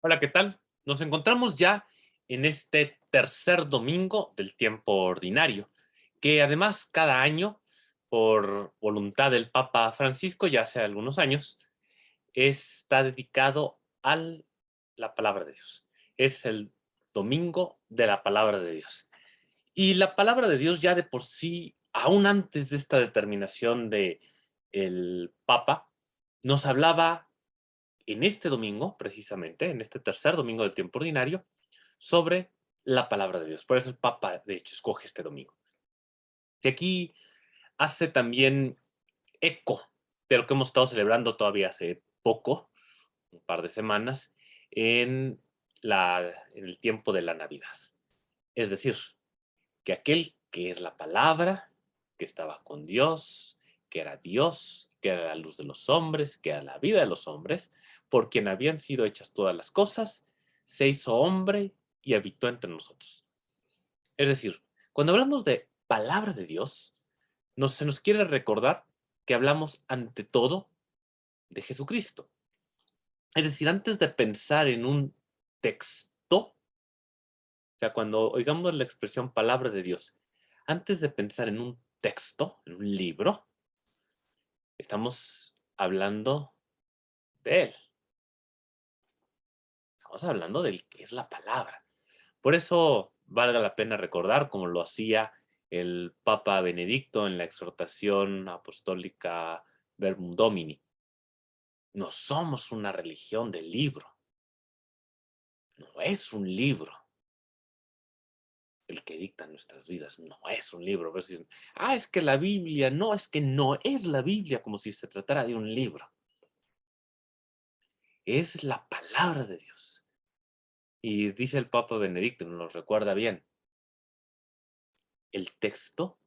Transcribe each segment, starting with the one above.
Hola, ¿qué tal? Nos encontramos ya en este tercer domingo del tiempo ordinario, que además cada año, por voluntad del Papa Francisco, ya hace algunos años, está dedicado a la palabra de Dios. Es el domingo de la palabra de Dios. Y la palabra de Dios ya de por sí, aún antes de esta determinación de el Papa, nos hablaba en este domingo, precisamente, en este tercer domingo del tiempo ordinario, sobre la palabra de Dios. Por eso el Papa, de hecho, escoge este domingo. Que aquí hace también eco de lo que hemos estado celebrando todavía hace poco, un par de semanas, en, en el tiempo de la Navidad. Es decir, que aquel que es la palabra, que estaba con Dios, que era la luz de los hombres, que era la vida de los hombres, por quien habían sido hechas todas las cosas, se hizo hombre y habitó entre nosotros. Es decir, cuando hablamos de palabra de Dios, se nos quiere recordar que hablamos ante todo de Jesucristo. Es decir, antes de pensar en un texto, o sea, cuando oigamos la expresión palabra de Dios, antes de pensar en un texto, en un libro, estamos hablando de Él. Estamos hablando del que es la palabra. Por eso valga la pena recordar, como lo hacía el Papa Benedicto en la exhortación apostólica Verbum Domini, no somos una religión del libro, no es un libro el que dicta nuestras vidas, no es un libro. A veces dicen, es que la Biblia, no, es que no es la Biblia como si se tratara de un libro, es la palabra de Dios. Y dice el Papa Benedicto, nos lo recuerda bien, el texto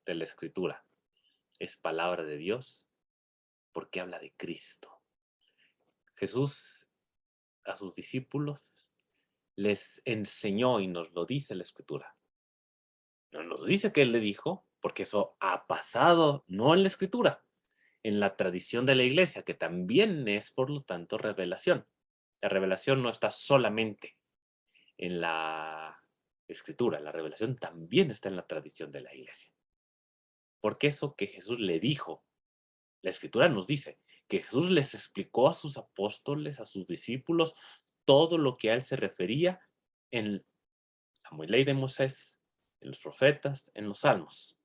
de la Escritura es palabra de Dios porque habla de Cristo. Jesús a sus discípulos les enseñó y nos lo dice la Escritura. No nos dice que Él le dijo, porque eso ha pasado no en la Escritura, en la tradición de la Iglesia, que también es, por lo tanto, revelación. La revelación no está solamente en la Escritura, la revelación también está en la tradición de la Iglesia. Porque eso que Jesús le dijo, la Escritura nos dice que Jesús les explicó a sus apóstoles, a sus discípulos, todo lo que a Él se refería en la ley de Moisés, en los profetas, en los salmos.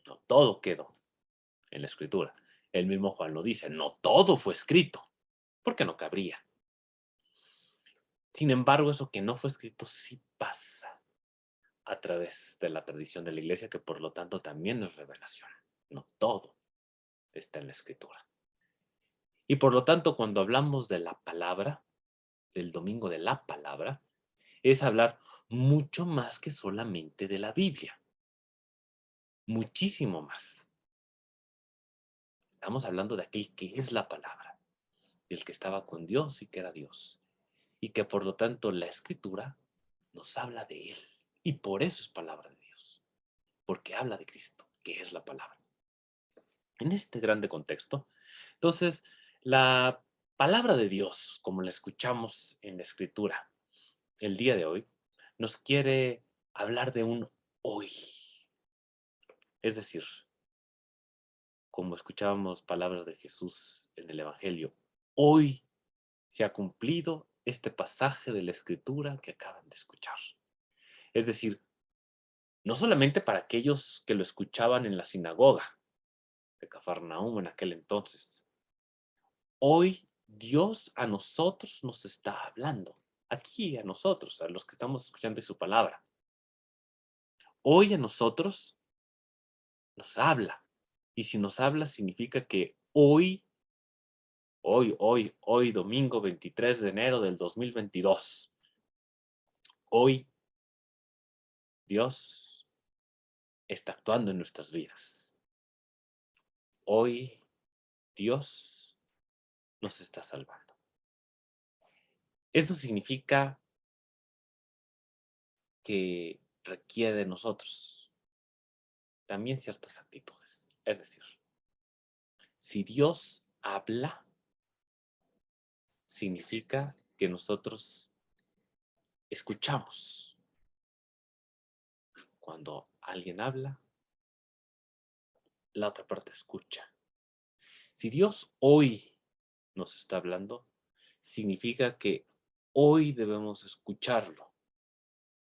No todo quedó en la Escritura. El mismo Juan lo dice, no todo fue escrito, porque no cabría. Sin embargo, eso que no fue escrito sí pasa a través de la tradición de la Iglesia, que por lo tanto también es revelación. No todo está en la Escritura. Y por lo tanto, cuando hablamos de la palabra, del domingo de la palabra, es hablar mucho más que solamente de la Biblia, muchísimo más. Estamos hablando de aquel que es la palabra, del que estaba con Dios y que era Dios, y que por lo tanto la Escritura nos habla de Él, y por eso es palabra de Dios, porque habla de Cristo, que es la palabra. En este grande contexto, entonces, la palabra de Dios, como la escuchamos en la Escritura el día de hoy, nos quiere hablar de un hoy. Es decir, como escuchábamos palabras de Jesús en el Evangelio, hoy se ha cumplido este pasaje de la Escritura que acaban de escuchar. Es decir, no solamente para aquellos que lo escuchaban en la sinagoga de Cafarnaúm en aquel entonces. Hoy Dios a nosotros nos está hablando, aquí a nosotros, a los que estamos escuchando su palabra. Hoy a nosotros nos habla. Y si nos habla significa que hoy, domingo 23 de enero del 2022, hoy Dios está actuando en nuestras vidas. Hoy Dios nos está salvando. Esto significa que requiere de nosotros también ciertas actitudes. Es decir, si Dios habla, significa que nosotros escuchamos. Cuando alguien habla, la otra parte escucha. Si Dios hoy nos está hablando, significa que hoy debemos escucharlo,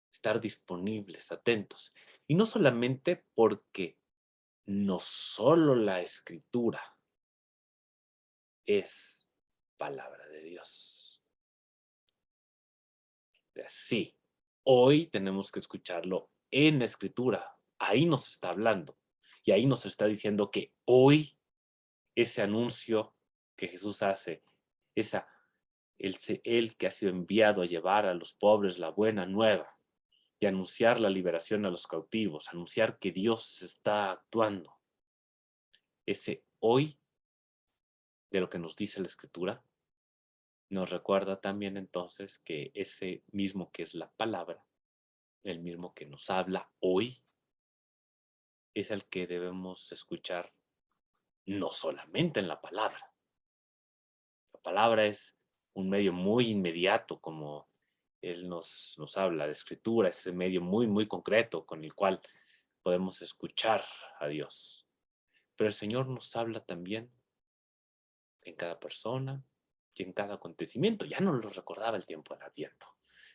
estar disponibles, atentos. Y no solamente porque no solo la escritura es palabra de Dios. Sí, hoy tenemos que escucharlo en la escritura. Ahí nos está hablando. Y ahí nos está diciendo que hoy ese anuncio que Jesús hace, esa, él que ha sido enviado a llevar a los pobres la buena nueva y anunciar la liberación a los cautivos, anunciar que Dios está actuando. Ese hoy de lo que nos dice la Escritura nos recuerda también entonces que ese mismo que es la palabra, el mismo que nos habla hoy, es el que debemos escuchar no solamente en la palabra. La palabra es un medio muy inmediato, como Él nos habla. La escritura es ese medio muy, muy concreto con el cual podemos escuchar a Dios. Pero el Señor nos habla también en cada persona y en cada acontecimiento. Ya nos lo recordaba el tiempo del Adviento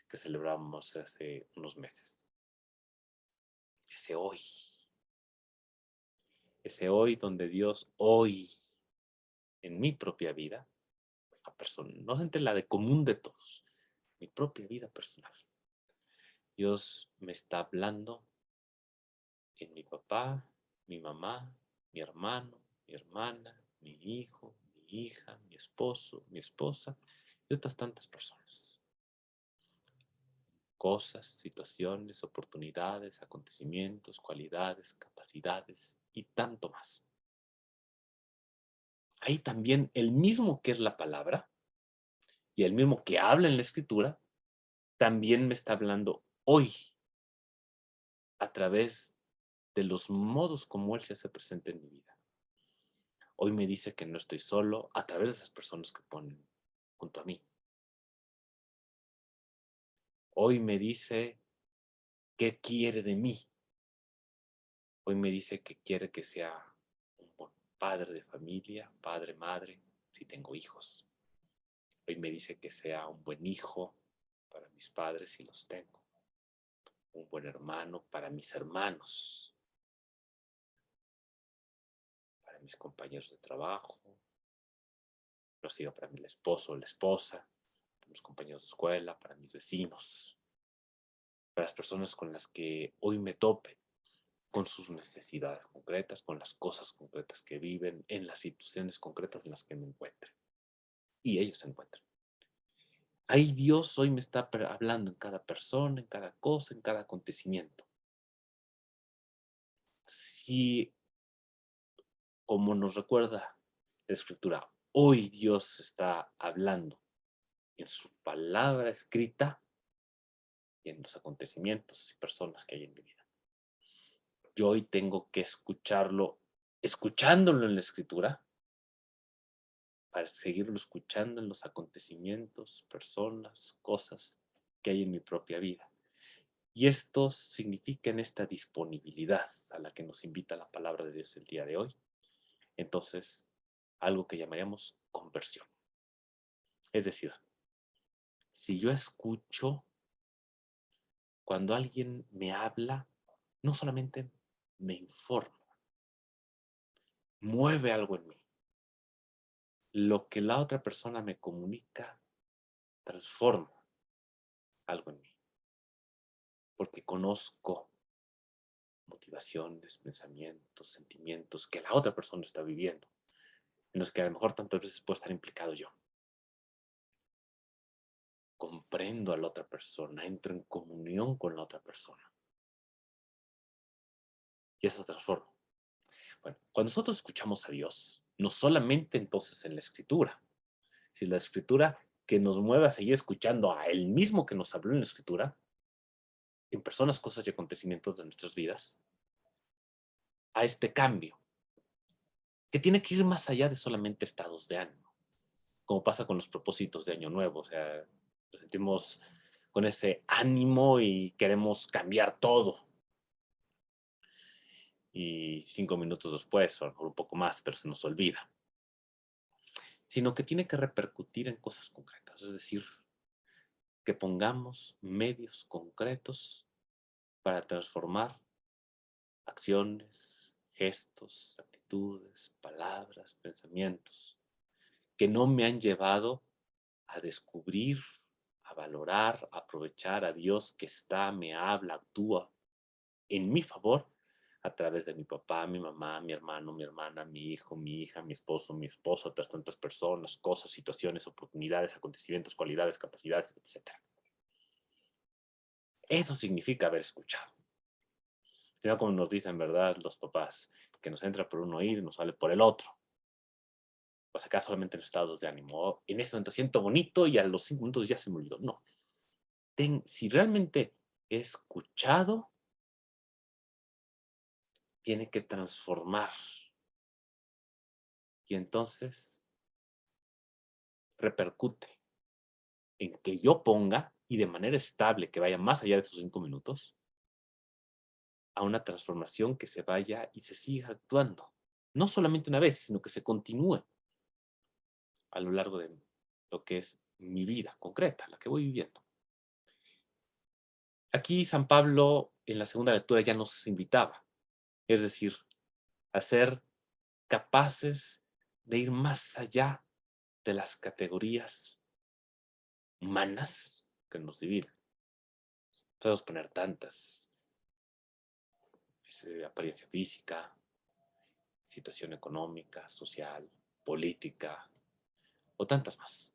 que celebramos hace unos meses. Ese hoy donde Dios hoy en mi propia vida, la persona, no entre la de común de todos, mi propia vida personal. Dios me está hablando en mi papá, mi mamá, mi hermano, mi hermana, mi hijo, mi hija, mi esposo, mi esposa y otras tantas personas. Cosas, situaciones, oportunidades, acontecimientos, cualidades, capacidades y tanto más. Ahí también el mismo que es la palabra y el mismo que habla en la escritura, también me está hablando hoy a través de los modos como Él se hace presente en mi vida. Hoy me dice que no estoy solo a través de esas personas que ponen junto a mí. Hoy me dice qué quiere de mí. Hoy me dice que quiere que sea un buen padre de familia, padre, madre, si tengo hijos. Hoy me dice que sea un buen hijo para mis padres si los tengo. Un buen hermano para mis hermanos, para mis compañeros de trabajo, no sigo para mi esposo o la esposa, para mis compañeros de escuela, para mis vecinos, para las personas con las que hoy me tope, con sus necesidades concretas, con las cosas concretas que viven, en las situaciones concretas en las que me encuentren. Y ellos se encuentran. Ahí Dios hoy me está hablando en cada persona, en cada cosa, en cada acontecimiento. Si, como nos recuerda la Escritura, hoy Dios está hablando en su palabra escrita y en los acontecimientos y personas que hay en mi vida. Yo hoy tengo que escucharlo, escuchándolo en la Escritura, para seguirlo escuchando en los acontecimientos, personas, cosas que hay en mi propia vida. Y esto significa en esta disponibilidad a la que nos invita la palabra de Dios el día de hoy. Entonces, algo que llamaríamos conversión. Es decir, si yo escucho, cuando alguien me habla, no solamente me informa, mueve algo en mí. Lo que la otra persona me comunica transforma algo en mí. Porque conozco motivaciones, pensamientos, sentimientos que la otra persona está viviendo, en los que a lo mejor tantas veces puedo estar implicado yo. Comprendo a la otra persona, entro en comunión con la otra persona. Y eso transforma. Bueno, cuando nosotros escuchamos a Dios, no solamente entonces en la Escritura, sino la Escritura que nos mueve a seguir escuchando a Él mismo que nos habló en la Escritura, en personas, cosas y acontecimientos de nuestras vidas, a este cambio, que tiene que ir más allá de solamente estados de ánimo. como pasa con los propósitos de Año Nuevo. O sea, nos sentimos con ese ánimo y queremos cambiar todo. Y 5 minutos después, o a lo mejor un poco más, pero se nos olvida. Sino que tiene que repercutir en cosas concretas. Es decir, que pongamos medios concretos para transformar acciones, gestos, actitudes, palabras, pensamientos que no me han llevado a descubrir, a valorar, a aprovechar a Dios que está, me habla, actúa en mi favor a través de mi papá, mi mamá, mi hermano, mi hermana, mi hijo, mi hija, mi esposo, otras tantas personas, cosas, situaciones, oportunidades, acontecimientos, cualidades, capacidades, etcétera. Eso significa haber escuchado. Sino como nos dicen, ¿verdad?, los papás, que nos entra por un oído y nos sale por el otro. Pues acá solamente en estados de ánimo. En este momento siento bonito y a los 5 minutos ya se me olvidó. No. Si realmente he escuchado, tiene que transformar. Y entonces repercute en que yo ponga, y de manera estable, que vaya más allá de esos 5 minutos, a una transformación que se vaya y se siga actuando. No solamente una vez, sino que se continúe a lo largo de lo que es mi vida concreta, la que voy viviendo. Aquí San Pablo en la segunda lectura ya nos invitaba, es decir, a ser capaces de ir más allá de las categorías humanas que nos dividen. Podemos poner tantas: apariencia física, situación económica, social, política, o tantas más.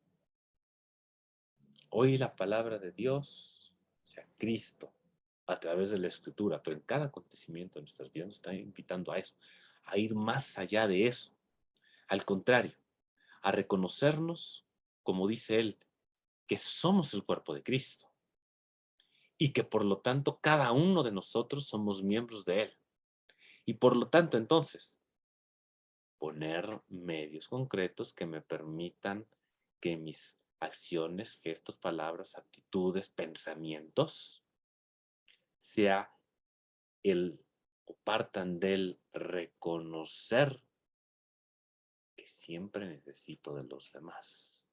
Hoy la palabra de Dios, o sea, Cristo, a través de la Escritura, pero en cada acontecimiento de nuestras vidas nos está invitando a eso, a ir más allá de eso. Al contrario, a reconocernos, como dice él, que somos el cuerpo de Cristo y que por lo tanto cada uno de nosotros somos miembros de él. Y por lo tanto, entonces, poner medios concretos que me permitan que mis acciones, gestos, palabras, actitudes, pensamientos, sea el o partan del reconocer que siempre necesito de los demás.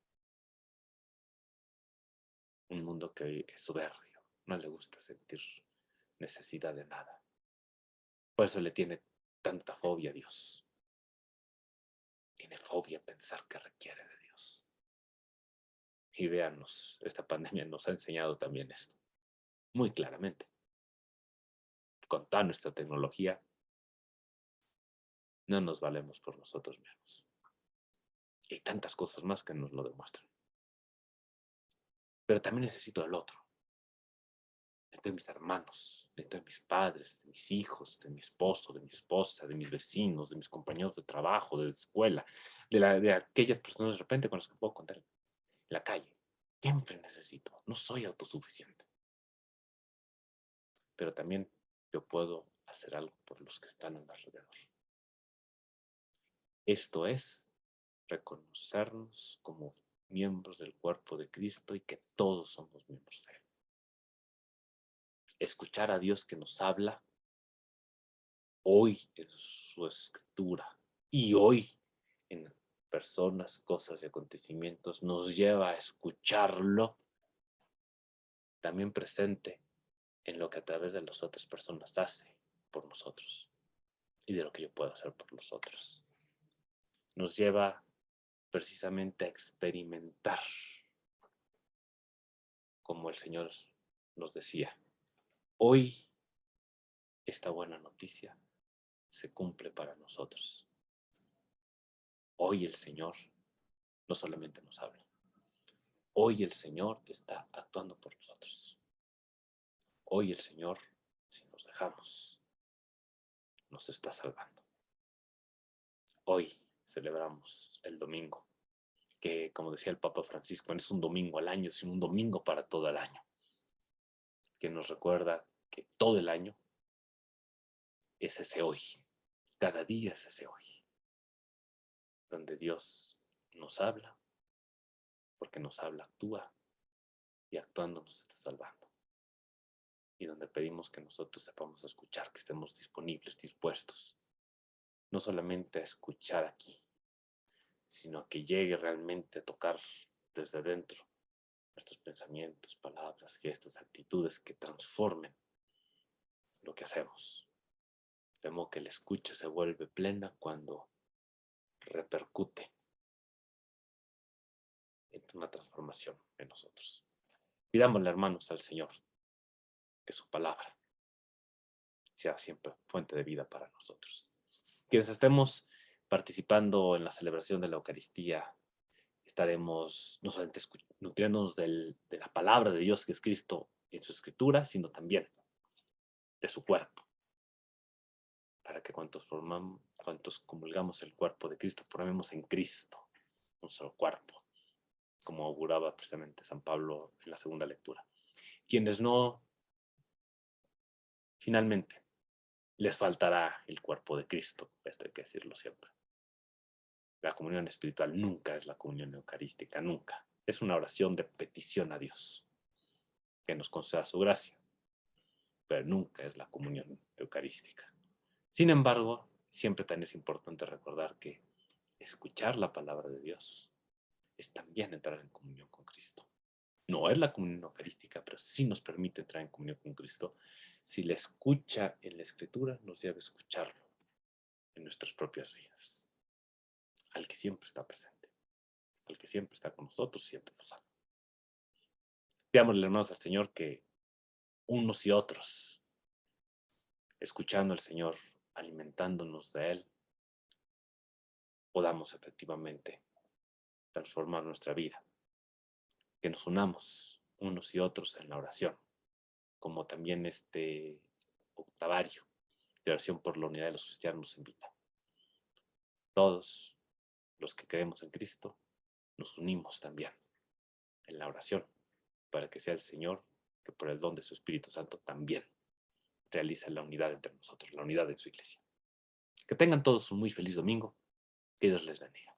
Un mundo que hoy es soberbio, no le gusta sentir necesidad de nada. Por eso le tiene tanta fobia a Dios. Tiene fobia a pensar que requiere de Dios. Y véanos, esta pandemia nos ha enseñado también esto, muy claramente. Con toda nuestra tecnología, no nos valemos por nosotros mismos. Y hay tantas cosas más que nos lo demuestran. Pero también necesito del otro. Necesito de mis hermanos, necesito de mis padres, de mis hijos, de mi esposo, de mi esposa, de mis vecinos, de mis compañeros de trabajo, de la escuela, de aquellas personas de repente con las que puedo contar en la calle. Siempre necesito. No soy autosuficiente. Pero también yo puedo hacer algo por los que están a mi alrededor. Esto es reconocernos como miembros del cuerpo de Cristo y que todos somos miembros de él. Escuchar a Dios que nos habla hoy en su escritura y hoy en personas, cosas y acontecimientos nos lleva a escucharlo también presente en lo que a través de las otras personas hace por nosotros y de lo que yo puedo hacer por los otros. Nos lleva precisamente a experimentar, como el Señor nos decía, hoy esta buena noticia se cumple para nosotros. Hoy el Señor no solamente nos habla, hoy el Señor está actuando por nosotros. Hoy el Señor, si nos dejamos, nos está salvando. Hoy celebramos el domingo, que como decía el Papa Francisco, no es un domingo al año, sino un domingo para todo el año, que nos recuerda que todo el año es ese hoy, cada día es ese hoy, donde Dios nos habla, porque nos habla, actúa y actuando nos está salvando. Y donde pedimos que nosotros sepamos escuchar, que estemos disponibles, dispuestos, no solamente a escuchar aquí, sino a que llegue realmente a tocar desde dentro nuestros pensamientos, palabras, gestos, actitudes que transformen lo que hacemos. Temo que la escucha se vuelve plena cuando repercute en una transformación en nosotros. Pidámosle, hermanos, al Señor que su palabra sea siempre fuente de vida para nosotros. Quienes estemos participando en la celebración de la Eucaristía, estaremos no solamente nutriéndonos de la palabra de Dios que es Cristo en su escritura, sino también de su cuerpo, para que cuantos comulgamos el cuerpo de Cristo, formemos en Cristo un solo cuerpo, como auguraba precisamente San Pablo en la segunda lectura. Quienes no, finalmente, les faltará el cuerpo de Cristo, esto hay que decirlo siempre. La comunión espiritual nunca es la comunión eucarística, nunca. Es una oración de petición a Dios, que nos conceda su gracia, pero nunca es la comunión eucarística. Sin embargo, siempre también es importante recordar que escuchar la palabra de Dios es también entrar en comunión con Cristo. No es la comunión eucarística, pero sí nos permite entrar en comunión con Cristo si la escucha en la Escritura nos lleva a escucharlo en nuestras propias vidas, al que siempre está presente, al que siempre está con nosotros, siempre nos ama. Pidámosle, hermanos, al Señor que unos y otros, escuchando al Señor, alimentándonos de Él, podamos efectivamente transformar nuestra vida, que nos unamos unos y otros en la oración, como también este octavario de oración por la unidad de los cristianos nos invita. Todos los que creemos en Cristo nos unimos también en la oración para que sea el Señor que por el don de su Espíritu Santo también realiza la unidad entre nosotros, la unidad de su iglesia. Que tengan todos un muy feliz domingo. Que Dios les bendiga.